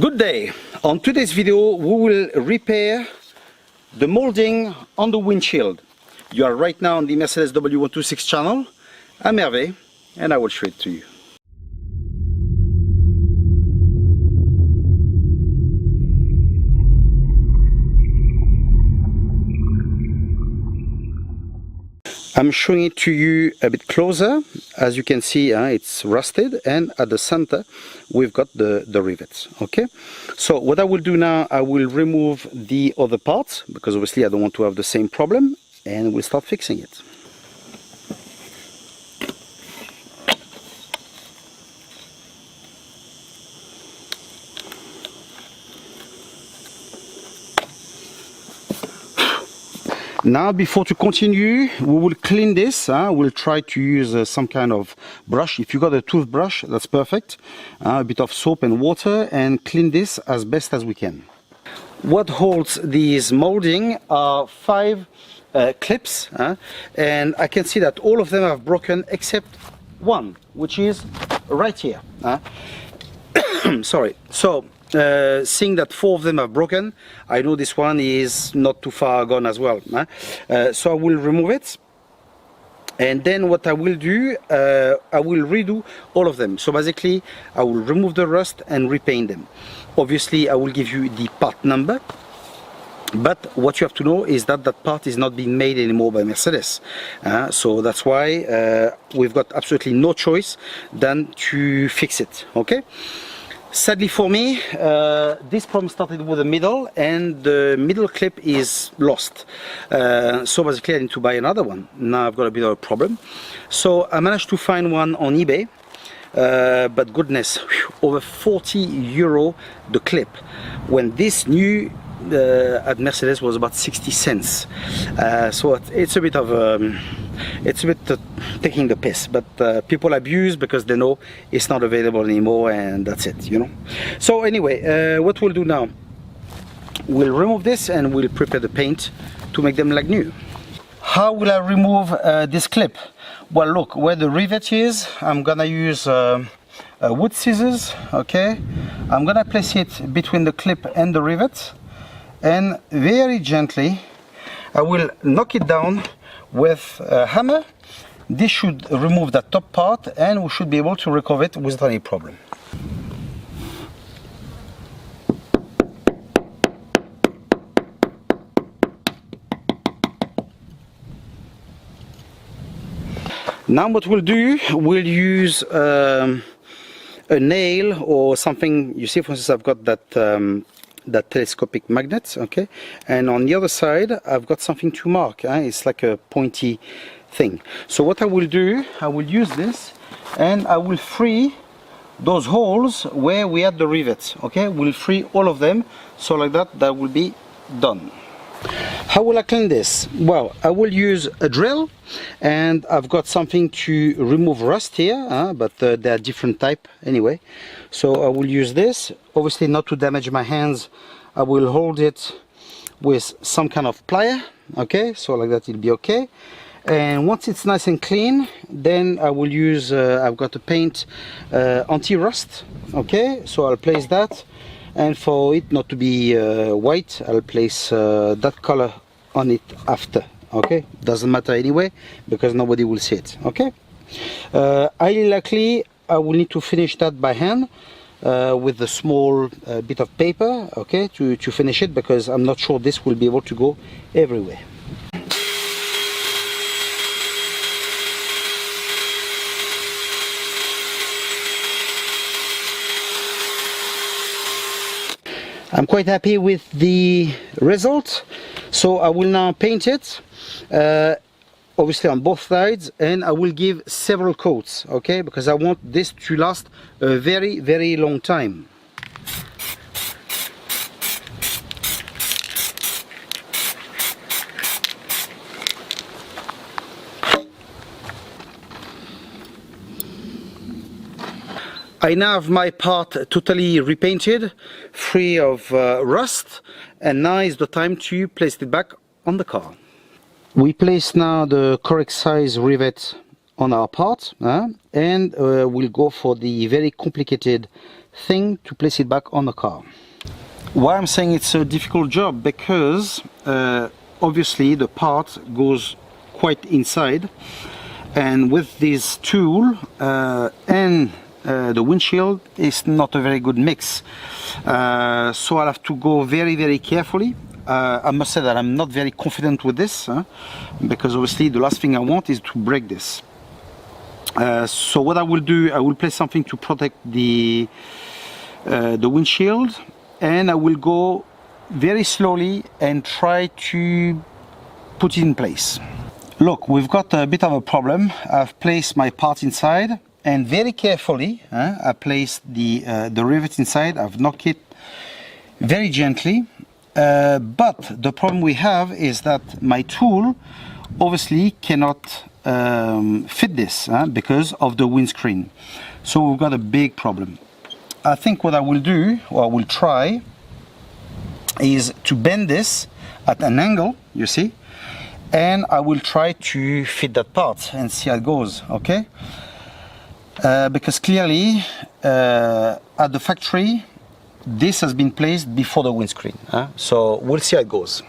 Good day. On today's video we will repair the molding on the windshield. You are right now on the Mercedes W126 channel. I'm Hervé and I will show it to you. I'm showing it to you a bit closer. As you can see, it's rusted, and at the center we've got the rivets. Okay, so what I will do now, I will remove the other parts because obviously I don't want to have the same problem, and we'll start fixing it. Now, before to continue, we will clean this. We'll try to use some kind of brush. If you got a toothbrush, that's perfect. A bit of soap and water, and clean this as best as we can. What holds these molding are 5 clips, and I can see that all of them have broken except one, which is right here. Sorry. So, seeing that 4 of them are broken, I know this one is not too far gone as well. So I will remove it, and then what I will do, I will redo all of them. So basically I will remove the rust and repaint them. Obviously I will give you the part number, but what you have to know is that that part is not being made anymore by Mercedes. So that's why we've got absolutely no choice than to fix it. Okay. Sadly for me, this problem started with the middle, and the middle clip is lost. So basically I need to buy another one. Now I've got a bit of a problem. So I managed to find one on eBay, but goodness, over 40 euro the clip, when this new at Mercedes was about 60 cents. So it's a bit of taking the piss, but people abuse because they know it's not available anymore, and that's it, you know. So anyway, what we'll do now, we'll remove this and we'll prepare the paint to make them like new. How will I remove this clip? Well, look, where the rivet is, I'm gonna use wood scissors. Okay, I'm gonna place it between the clip and the rivet, and very gently I will knock it down with a hammer. This should remove that top part, and we should be able to recover it without any problem. Now what we'll do, we'll use a nail or something. You see, for instance, I've got that telescopic magnet, okay, and on the other side I've got something to mark. It's like a pointy thing. So what I will do, I will use this and I will free those holes where we had the rivets. Okay, we'll free all of them, so like that will be done. How will I clean this? Well, I will use a drill, and I've got something to remove rust here, but they are different type anyway. So I will use this, obviously not to damage my hands. I will hold it with some kind of plier, okay, so like that it'll be okay. And once it's nice and clean, then I will use, I've got a paint anti-rust, okay, so I'll place that. And for it not to be white, I'll place that color on it after. Okay, doesn't matter anyway because nobody will see it. Okay, highly likely I will need to finish that by hand with a small bit of paper. Okay, to finish it, because I'm not sure this will be able to go everywhere. I'm quite happy with the result, so I will now paint it, obviously on both sides, and I will give several coats, okay, because I want this to last a very, very long time. I now have my part totally repainted, free of rust, and now is the time to place it back on the car. We place now the correct size rivet on our part, and we'll go for the very complicated thing to place it back on the car. Why I'm saying it's a difficult job, because obviously the part goes quite inside, and with this tool and the windshield is not a very good mix, so I'll have to go very carefully. I must say that I'm not very confident with this, because obviously the last thing I want is to break this. So what I will do, I will place something to protect the windshield, and I will go very slowly and try to put it in place. Look, we've got a bit of a problem. I've placed my part inside, and very carefully I placed the rivet inside. I've knocked it very gently, but the problem we have is that my tool obviously cannot fit this because of the windscreen. So we've got a big problem. I think what I will do, or I will try, is to bend this at an angle, you see, and I will try to fit that part and see how it goes, okay? Because clearly at the factory this has been placed before the windscreen, so we'll see how it goes.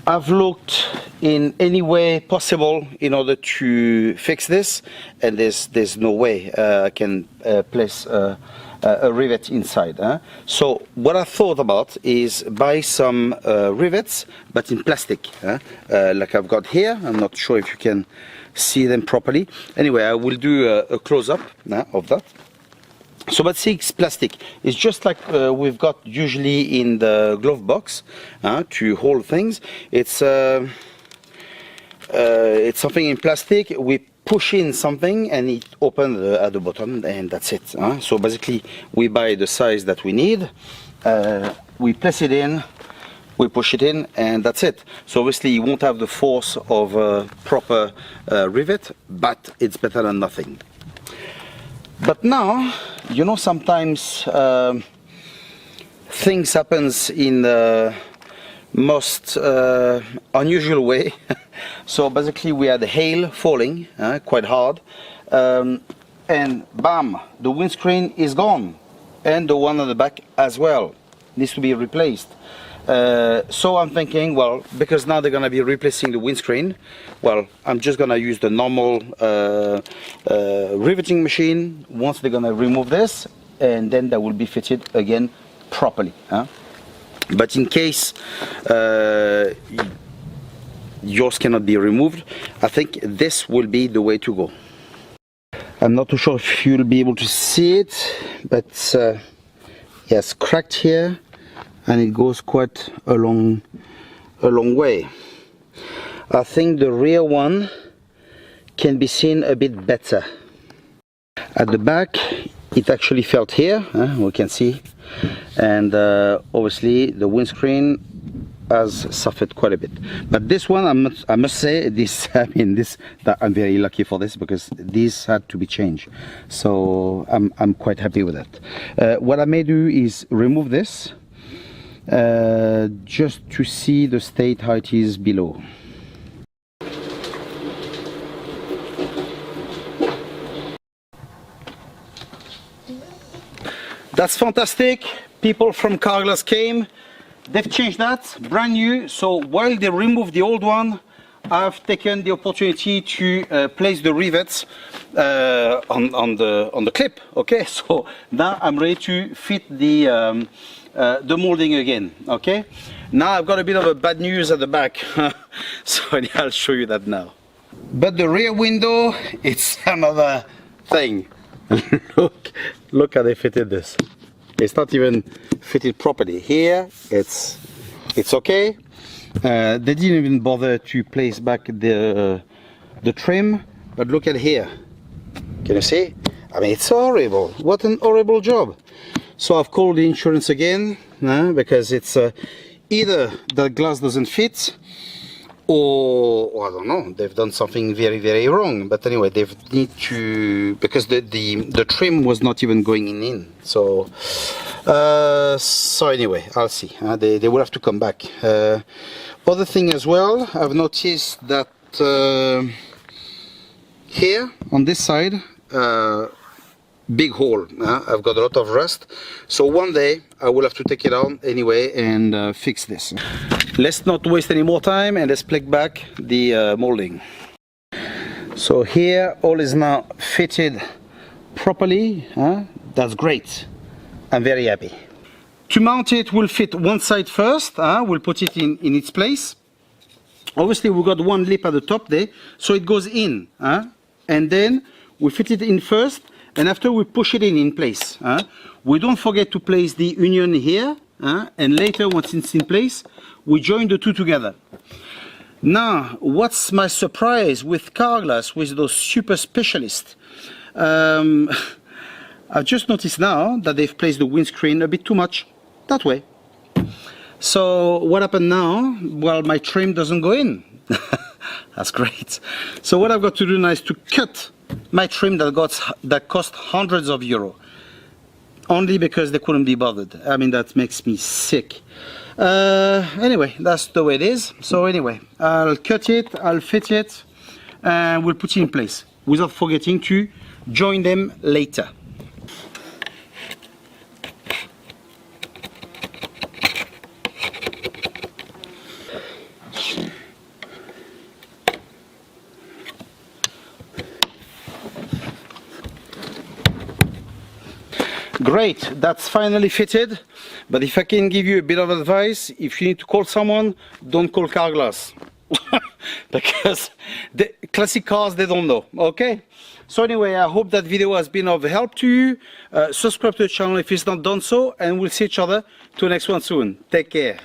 I've looked in any way possible in order to fix this, and there's no way I can place a rivet inside. So what I thought about is buy some rivets, but in plastic, like I've got here. I'm not sure if you can see them properly. Anyway, I will do a close-up of that. So but see, it's plastic. It's just like we've got usually in the glove box to hold things. It's something in plastic. We push in something and it opens at the bottom, and that's it. So basically we buy the size that we need, we place it in, we push it in, and that's it. So obviously you won't have the force of a proper rivet, but it's better than nothing. But now, you know, sometimes things happens in the most unusual way. So basically we had hail falling quite hard, and bam, the windscreen is gone, and the one on the back as well needs to be replaced. So I'm thinking, well, because now they're gonna be replacing the windscreen, well, I'm just gonna use the normal riveting machine once they're gonna remove this, and then that will be fitted again properly. But in case yours cannot be removed, I think this will be the way to go. I'm not too sure if you'll be able to see it, but yes, cracked here, and it goes quite a long way. I think the rear one can be seen a bit better. At the back it actually felt here, we can see, and obviously the windscreen has suffered quite a bit. But this one, I must say, this, I mean, this, that I'm very lucky for this, because this had to be changed. So I'm quite happy with that. What I may do is remove this, just to see the state how it is below. That's fantastic. People from Carglass came, they've changed that, brand new. So while they removed the old one, I've taken the opportunity to place the rivets on the clip. Okay, so now I'm ready to fit the molding again. Okay, now I've got a bit of a bad news at the back, so I'll show you that now. But the rear window, it's another thing. look how they fitted this. It's not even fitted properly. Here it's okay. They didn't even bother to place back the trim, but look at here. Can you see? I mean, it's horrible. What an horrible job. So I've called the insurance again, because it's either the glass doesn't fit, or I don't know, they've done something very, very wrong. But anyway, they need to, because the trim was not even going in. So so anyway, I'll see. They will have to come back. Other thing as well, I've noticed that here on this side, big hole. I've got a lot of rust, so one day I will have to take it out anyway and fix this. Let's not waste any more time and let's plug back the molding. So here all is now fitted properly. That's great. I'm very happy. To mount it, we'll fit one side first. We'll put it in its place. Obviously we've got one lip at the top there, so it goes in, and then we fit it in first, and after we push it in place. We don't forget to place the union here, and later once it's in place, we join the two together. Now, what's my surprise with car glass, with those super specialists? I've just noticed now that they've placed the windscreen a bit too much that way. So what happened now? Well, my trim doesn't go in. That's great. So what I've got to do now is to cut my trim that cost hundreds of euros, only because they couldn't be bothered. I mean, that makes me sick. Anyway, that's the way it is. So anyway, I'll cut it, I'll fit it, and we'll put it in place without forgetting to join them later. Great, that's finally fitted. But if I can give you a bit of advice, if you need to call someone, don't call car glass. Because the classic cars, they don't know. Okay? So anyway, I hope that video has been of help to you. Subscribe to the channel if it's not done so, and we'll see each other to the next one soon. Take care.